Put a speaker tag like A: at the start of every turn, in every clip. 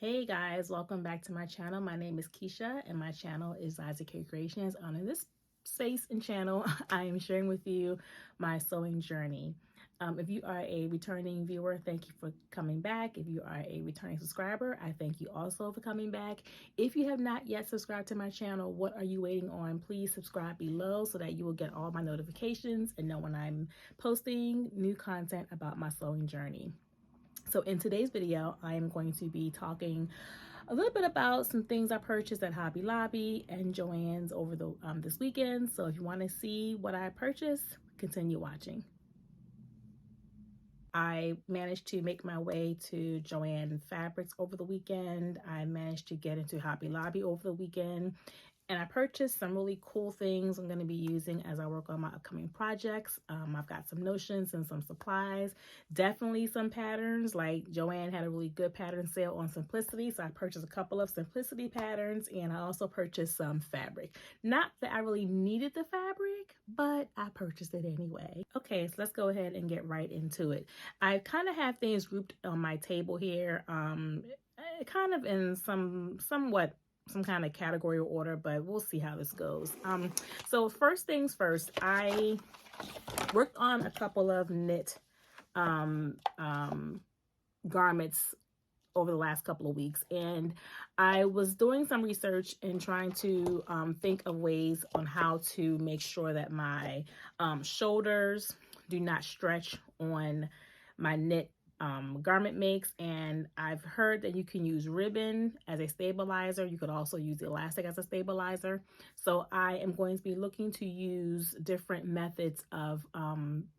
A: Hey guys, welcome back to my channel. My name is Keisha and my channel is Isaac K Creations. In this space and channel, I am sharing with you my sewing journey. If you are a returning viewer, thank you for coming back. If you are a returning subscriber, I thank you also for coming back. If you have not yet subscribed to my channel, what are you waiting on? Please subscribe below so that you will get all my notifications and know when I'm posting new content about my sewing journey. So in today's video, I am going to be talking a little bit about some things I purchased at Hobby Lobby and Joann's over the this weekend. So if you want to see what I purchased, continue watching. I managed to make my way to Joann Fabrics over the weekend. I managed to get into Hobby Lobby over the weekend. And I purchased some really cool things I'm going to be using as I work on my upcoming projects. I've got some notions and some supplies, definitely some patterns. Like Joann had a really good pattern sale on Simplicity, so I purchased a couple of Simplicity patterns, and I also purchased some fabric. Not that I really needed the fabric, but I purchased it anyway. Okay, so let's go ahead and get right into it. I kind of have things grouped on my table here, kind of in somewhat some kind of category or order, but we'll see how this goes. So first things first, I worked on a couple of knit garments over the last couple of weeks, and I was doing some research and trying to think of ways on how to make sure that my shoulders do not stretch on my knit garment makes. And I've heard that you can use ribbon as a stabilizer. You could also use elastic as a stabilizer. So I am going to be looking to use different methods of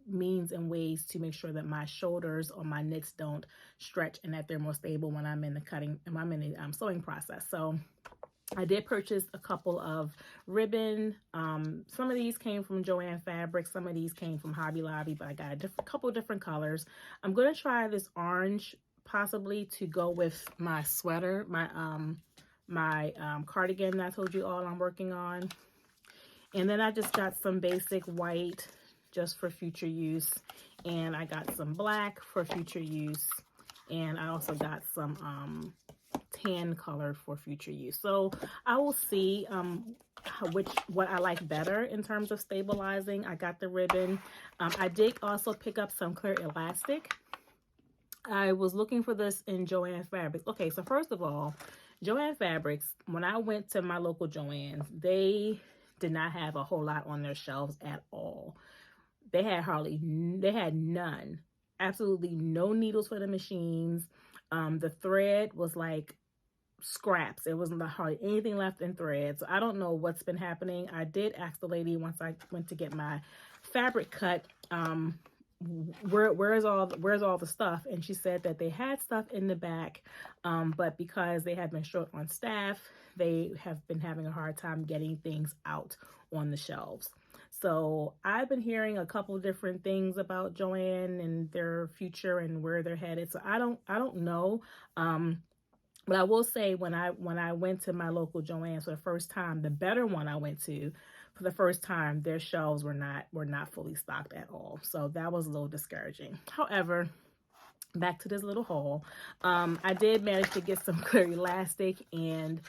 A: means and ways to make sure that my shoulders or my knits don't stretch and that they're more stable when I'm in the cutting and I'm in the sewing process. So I did purchase a couple of ribbon. Some of these came from Joann Fabrics. Some of these came from Hobby Lobby, but I got a couple different colors. I'm going to try this orange possibly to go with my sweater, my cardigan that I told you all I'm working on. And then I just got some basic white just for future use. And I got some black for future use. And I also got some tan color for future use. So I will see what I like better in terms of stabilizing. I got the ribbon. I did also pick up some clear elastic. I was looking for this in Joann Fabrics. Okay, so first of all, Joann Fabrics, when I went to my local Joann's, they did not have a whole lot on their shelves at all. They had none. Absolutely no needles for the machines. The thread was like scraps. It wasn't hardly anything left in thread. So I don't know what's been happening. I did ask the lady once I went to get my fabric cut, where's all the stuff, and she said that they had stuff in the back, but because they have been short on staff, they have been having a hard time getting things out on the shelves. So I've been hearing a couple different things about Joann and their future and where they're headed. So I don't know. But I will say when I went to my local Joann's for the first time, the better one I went to for the first time, their shelves were not fully stocked at all. So that was a little discouraging. However, back to this little haul, I did manage to get some clear elastic, and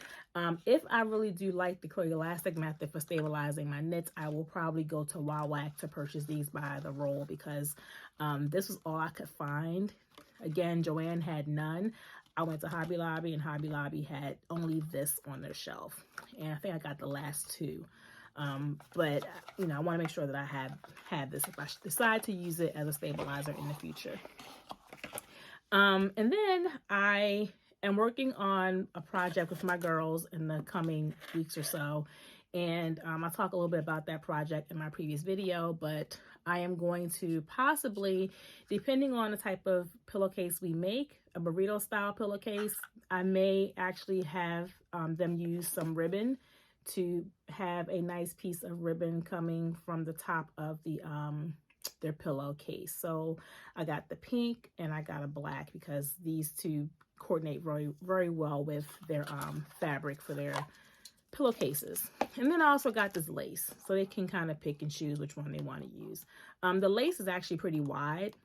A: if I really do like the clear elastic method for stabilizing my knits, I will probably go to Wowak to purchase these by the roll, because this was all I could find. Again, Joann had none. I went to Hobby Lobby, and Hobby Lobby had only this on their shelf, and I think I got the last two. But you know, I want to make sure that I have this if I decide to use it as a stabilizer in the future. And then I am working on a project with my girls in the coming weeks or so. And I'll talk a little bit about that project in my previous video, but I am going to possibly, depending on the type of pillowcase we make, a burrito style pillowcase, I may actually have them use some ribbon to have a nice piece of ribbon coming from the top of the their pillowcase. So I got the pink and I got a black because these two coordinate very, very well with their fabric for their pillowcases. And then I also got this lace, so they can kind of pick and choose which one they want to use. The lace is actually pretty wide.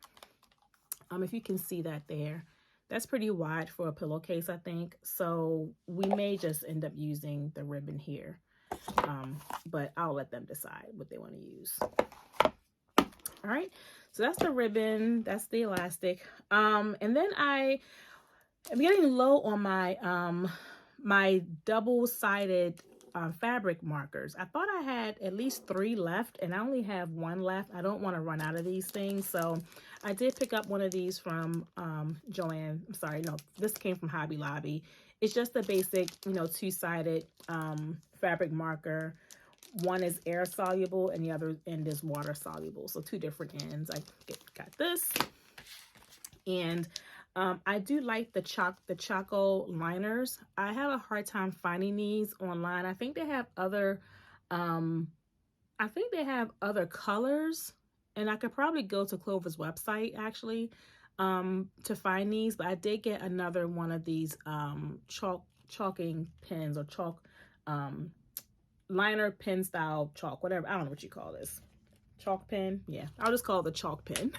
A: If you can see that there, That's pretty wide for a pillowcase, I think. So we may just end up using the ribbon here. But I'll let them decide what they want to use. All right, so that's the ribbon, that's the elastic. And then I'm getting low on my double-sided fabric markers. I thought I had at least 3 left, and I only have 1 left. I don't want to run out of these things, so I did pick up one of these from Joann. I'm sorry, no, this came from Hobby Lobby. It's just a basic, you know, 2-sided fabric marker. One is air soluble and the other end is water soluble. So 2 different ends. I got this. And I do like the Choco liners. I have a hard time finding these online. I think they have other colors, and I could probably go to Clover's website actually to find these, but I did get another one of these chalking pens, or chalk liner pen style chalk, whatever. I don't know what you call this. Chalk pen. Yeah, I'll just call it the chalk pen.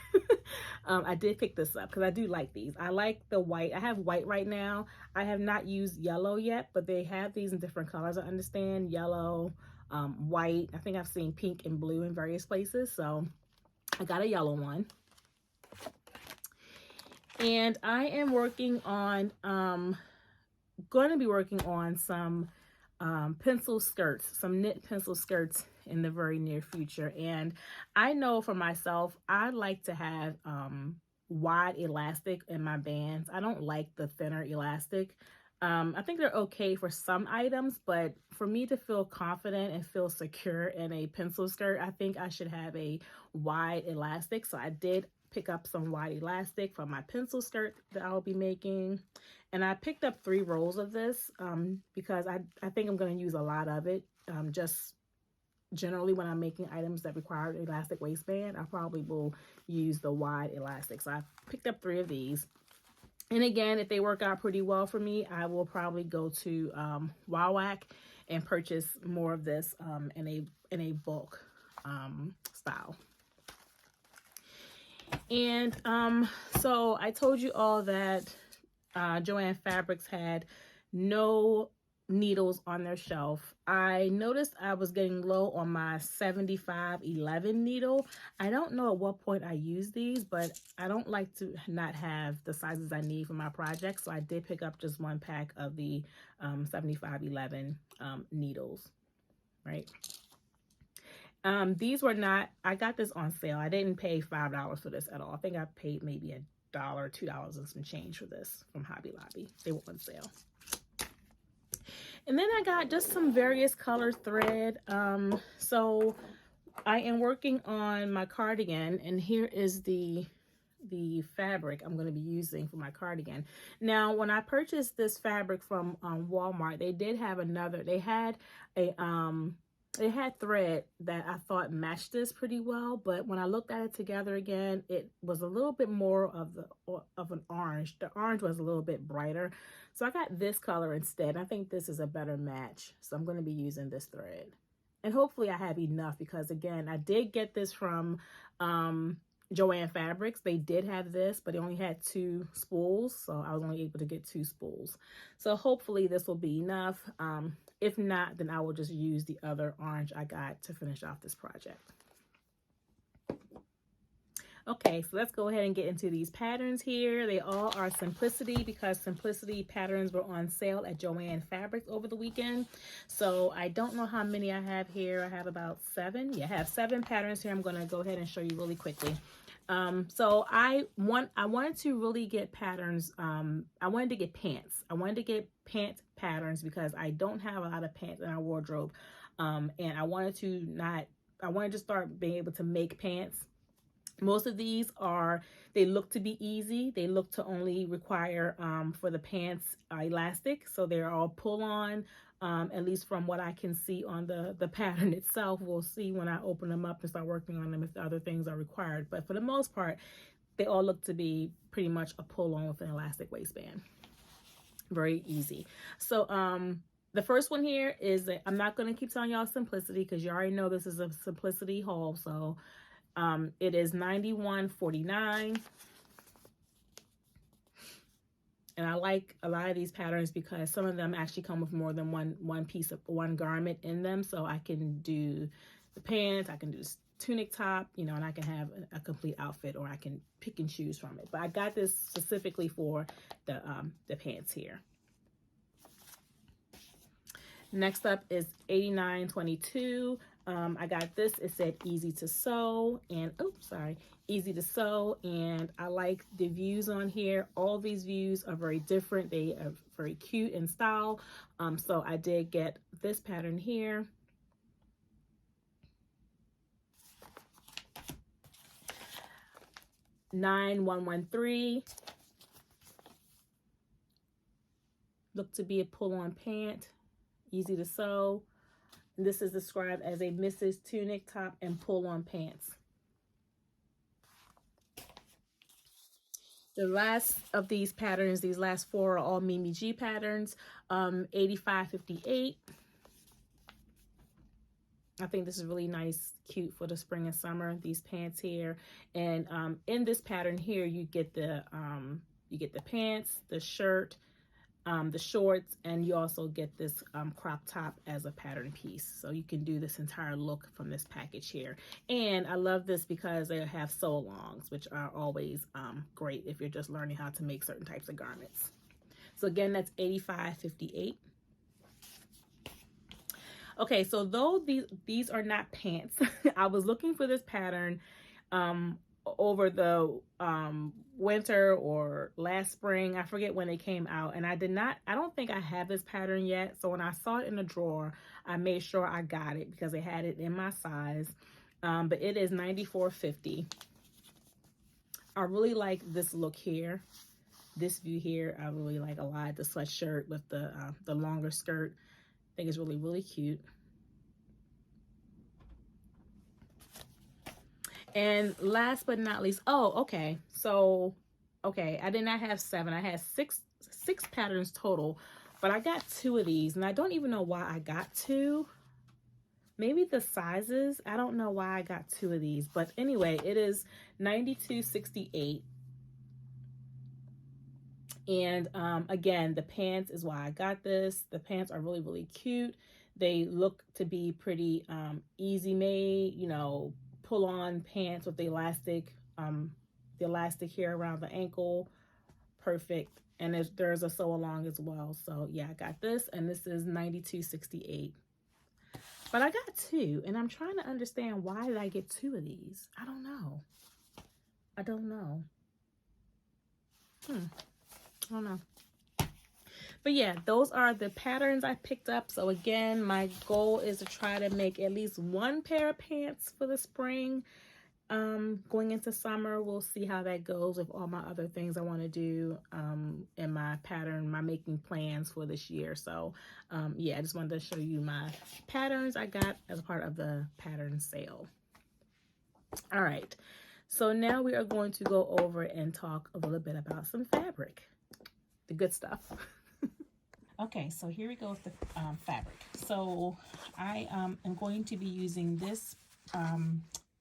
A: I did pick this up because I do like these. I like the white. I have white right now. I have not used yellow yet, but they have these in different colors. I understand yellow, white. I think I've seen pink and blue in various places. So I got a yellow one. And I am working on, going to be working on some pencil skirts, some knit pencil skirts in the very near future. And I know for myself, I like to have wide elastic in my bands. I don't like the thinner elastic. I think they're okay for some items, but for me to feel confident and feel secure in a pencil skirt, I think I should have a wide elastic. So I did pick up some wide elastic for my pencil skirt that I'll be making. And I picked up 3 rolls of this because I think I'm going to use a lot of it. Just generally when I'm making items that require an elastic waistband, I probably will use the wide elastic. So I picked up 3 of these. And again, if they work out pretty well for me, I will probably go to Wawac and purchase more of this in a bulk style. And so I told you all that Joann Fabrics had no needles on their shelf. I noticed I was getting low on my 7511 needle. I don't know at what point I use these, but I don't like to not have the sizes I need for my project. So I did pick up just 1 pack of the 7511 needles, right? These were not, I got this on sale. I didn't pay $5 for this at all. I think I paid maybe $1, $2 and some change for this from Hobby Lobby. They were on sale. And then I got just some various color thread. So I am working on my cardigan, and here is the fabric I'm going to be using for my cardigan. Now, when I purchased this fabric from Walmart, they did have they had thread that I thought matched this pretty well, but when I looked at it together again, it was a little bit more of an orange. The orange was a little bit brighter, so I got this color instead. I think this is a better match, so I'm going to be using this thread, and hopefully I have enough because again, I did get this from Joann Fabrics. They did have this, but it only had 2 spools, so I was only able to get 2 spools. So hopefully this will be enough. If not, then I will just use the other orange I got to finish off this project. Okay, so let's go ahead and get into these patterns here. They all are Simplicity because Simplicity patterns were on sale at Joann Fabrics over the weekend. So I don't know how many I have here. I have about 7. Yeah, I have 7 patterns here. I'm going to go ahead and show you really quickly. So I wanted to really get patterns. I wanted to get pants. I wanted to get pant patterns because I don't have a lot of pants in our wardrobe. And I wanted to start being able to make pants. Most of these they look to be easy. They look to only require for the pants elastic. So they're all pull on, at least from what I can see on the pattern itself. We'll see when I open them up and start working on them if the other things are required. But for the most part, they all look to be pretty much a pull on with an elastic waistband. Very easy. So the first one here is that I'm not going to keep telling y'all Simplicity because you already know this is a Simplicity haul. So it is $91.49. And I like a lot of these patterns because some of them actually come with more than one piece of one garment in them. So I can do the pants, I can do this tunic top, you know, and I can have a complete outfit, or I can pick and choose from it. But I got this specifically for the pants here. Next up is 8922. I got this. It said easy to sew, and easy to sew. And I like the views on here. All these views are very different. They are very cute in style. So I did get this pattern here. (9113). Look to be a pull-on pant, easy to sew. And this is described as a Mrs. tunic top and pull-on pants. The last of these patterns, these last four, are all Mimi G patterns. 8558. I think this is really nice, cute for the spring and summer, these pants here. And in this pattern here, you get the pants, the shirt, the shorts, and you also get this crop top as a pattern piece. So you can do this entire look from this package here. And I love this because they have sew-alongs, which are always great if you're just learning how to make certain types of garments. So again, that's 8558. Okay, so though these are not pants, I was looking for this pattern over the winter or last spring. I forget when it came out, and I don't think I have this pattern yet. So when I saw it in the drawer, I made sure I got it because they had it in my size. But it is $94.50. I really like this look here. This view here, I really like a lot. The sweatshirt with the longer skirt. I think it's really, really cute. And last but not least, I did not have 7. I had six patterns total, but I got 2 of these, and I don't even know why I got 2. Maybe the sizes. I don't know why I got 2 of these, but anyway, it is $92.68. And again, the pants is why I got this. The pants are really, really cute. They look to be pretty easy made, you know, pull on pants with the elastic here around the ankle. Perfect. And there's a sew along as well. So yeah, I got this, and this is $92.68. But I got 2, and I'm trying to understand, why did I get 2 of these? I don't know. I don't know. I don't know. But yeah, those are the patterns I picked up. So again, my goal is to try to make at least 1 pair of pants for the spring. Going into summer, we'll see how that goes with all my other things I want to do in my making plans for this year. So yeah, I just wanted to show you my patterns I got as a part of the pattern sale. All right, so now we are going to go over and talk a little bit about some fabric, the good stuff. Okay, so here we go with the fabric. So I am going to be using this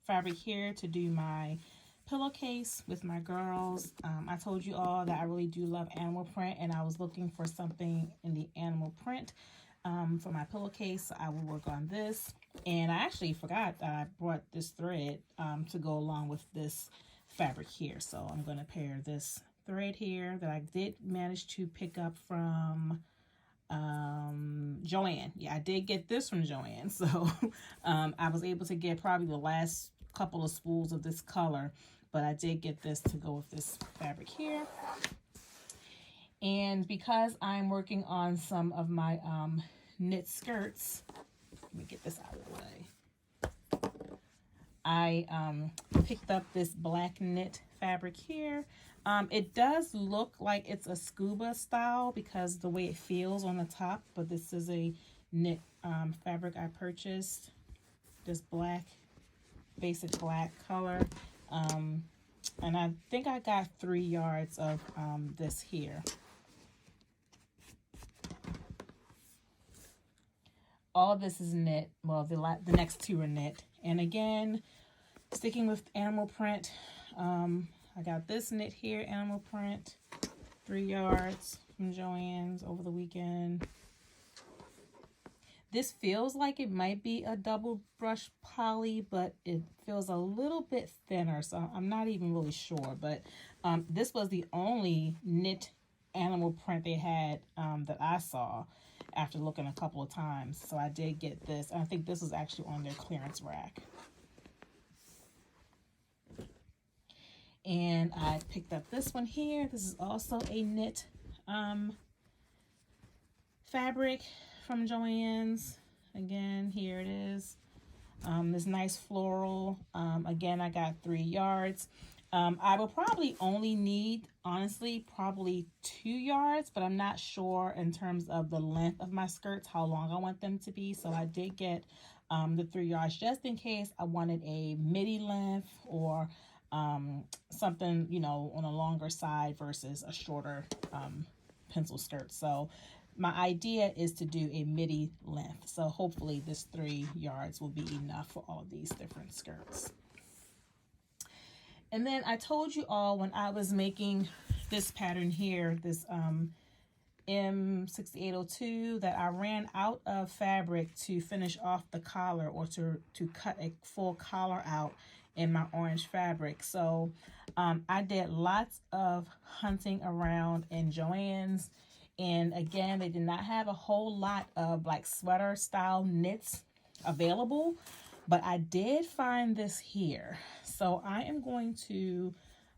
A: fabric here to do my pillowcase with my girls. I told you all that I really do love animal print, and I was looking for something in the animal print for my pillowcase. So I will work on this. And I actually forgot that I brought this thread to go along with this fabric here. So I'm going to pair this thread here that I did manage to pick up from Joann. Yeah, I did get this from Joann. So I was able to get probably the last couple of spools of this color, but I did get this to go with this fabric here. And because I'm working on some of my knit skirts, let me get this out of the way. I picked up this black knit fabric here. It does look like it's a scuba style because the way it feels on the top, but this is a knit fabric I purchased. This black, basic black color. And I think I got 3 yards of this here. All this is knit. Well, the next 2 are knit. And again, sticking with animal print, I got this knit here, animal print, 3 yards from Joann's over the weekend. This feels like it might be a double brush poly, but it feels a little bit thinner, so I'm not even really sure. But this was the only knit animal print they had that I saw after looking a couple of times. So I did get this. And I think this was actually on their clearance rack. And I picked up this one here. This is also a knit fabric from Joann's. Again, here it is. This nice floral. Again, I got 3 yards. I will probably only need, honestly, probably 2 yards, but I'm not sure in terms of the length of my skirts, how long I want them to be. So I did get the 3 yards just in case I wanted a midi length or something, you know, on a longer side versus a shorter pencil skirt. So my idea is to do a midi length. So hopefully this 3 yards will be enough for all of these different skirts. And then I told you all when I was making this pattern here, this M6802, that I ran out of fabric to finish off the collar, or to cut a full collar out in my orange fabric. So I did lots of hunting around in Joann's, and again, they did not have a whole lot of like sweater style knits available, but I did find this here. So I am going to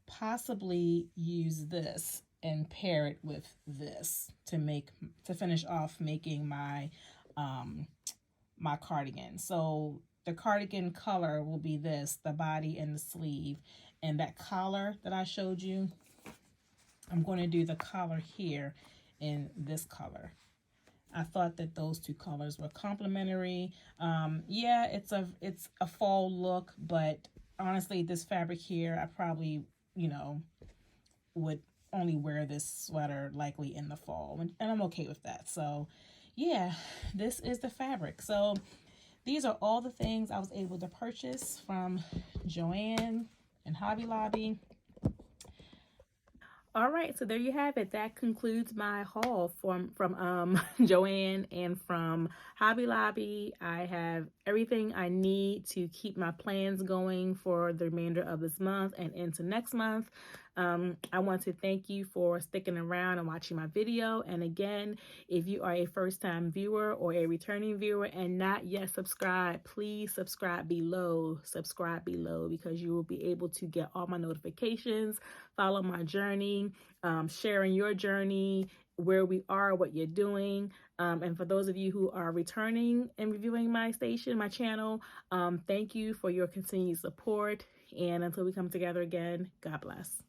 A: possibly use this and pair it with this to finish off making my my cardigan. So the cardigan color will be this, the body and the sleeve, and that collar that I showed you, I'm going to do the collar here in this color. I thought that those two colors were complementary. Yeah, it's a fall look, but honestly, this fabric here, I probably, you know, would only wear this sweater likely in the fall, and I'm okay with that. So yeah, this is the fabric. So these are all the things I was able to purchase from Joann and Hobby Lobby. All right, so there you have it. That concludes my haul from Joann and from Hobby Lobby. I have everything I need to keep my plans going for the remainder of this month and into next month. I want to thank you for sticking around and watching my video. And again, if you are a first-time viewer or a returning viewer and not yet subscribed, please subscribe below. Subscribe below, because you will be able to get all my notifications, follow my journey, sharing your journey, where we are, what you're doing. And for those of you who are returning and reviewing my station, my channel, thank you for your continued support. And until we come together again, God bless.